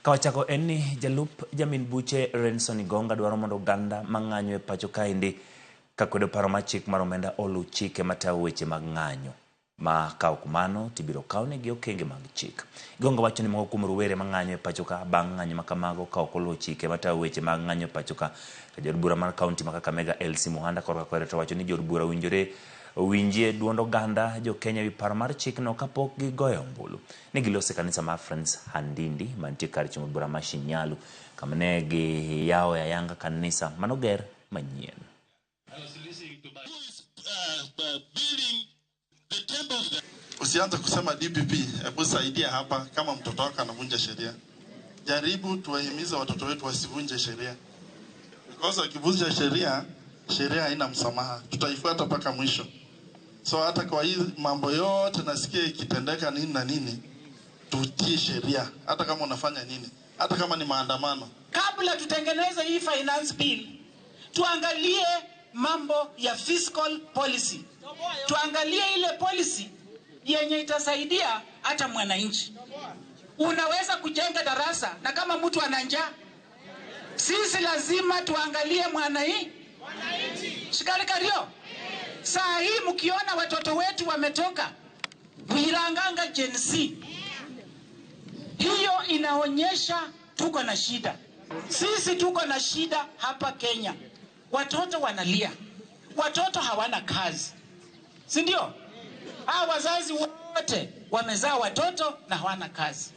Kawachako eni jalup jamin buche Renson Igonga dwaro mondo ganda mang'anyo e pacho kaendi kakwedo paro mar chik mar omenda olu chike matayo weche mag ng'anyo ma kawo kumano tibiro kawnegi okenge mag chik. Igonga wacho ni moko kuom rowere mang'anyo e pacho ka bang' ng'anyo ma kamago ka ok oluwo chike matayo weche mag ng'anyo e pacho ka. Jod bura mar kaunti ma Kakamega LC Muhanda korka kwere to wacho ni jod bura winjie duond oganda jo Kenya wi paro mar chik no kapok gigoyo ombulu. Ne gilose kanisa mar Friends Handindi mantie kar chungo bura mar Shinyalu kama ne giyawo ayanga kanisa manoger manyien. Usianze kusema DPP, hebu saidia hapa kama mtoto wako anavunja sheria. Jaribu tuwahimize watoto wetu wasivunje sheria. Because wakivunja sheria, sheria haina msamaha. Tutaifuata mpaka mwisho. So hata kwa hii mambo yote nasikia ikitendeka nini na nini, tutii sheria. Hata kama unafanya nini, hata kama ni maandamano. Kabla tutengeneze hii finance bill, tuangalie mambo ya fiscal policy. Tuangalie ile policy yenye itasaidia hata mwananchi. Unaweza kujenga darasa na kama mtu ana njaa, sisi lazima tuangalie mwananchi. Shikali kario. Saa hii mkiona watoto wetu wametoka Wiranganga Gen Z, hiyo inaonyesha tuko na shida. Sisi tuko na shida hapa Kenya. Watoto wanalia. Watoto hawana kazi. Si ndio? Wazazi wote wamezaa watoto na hawana kazi.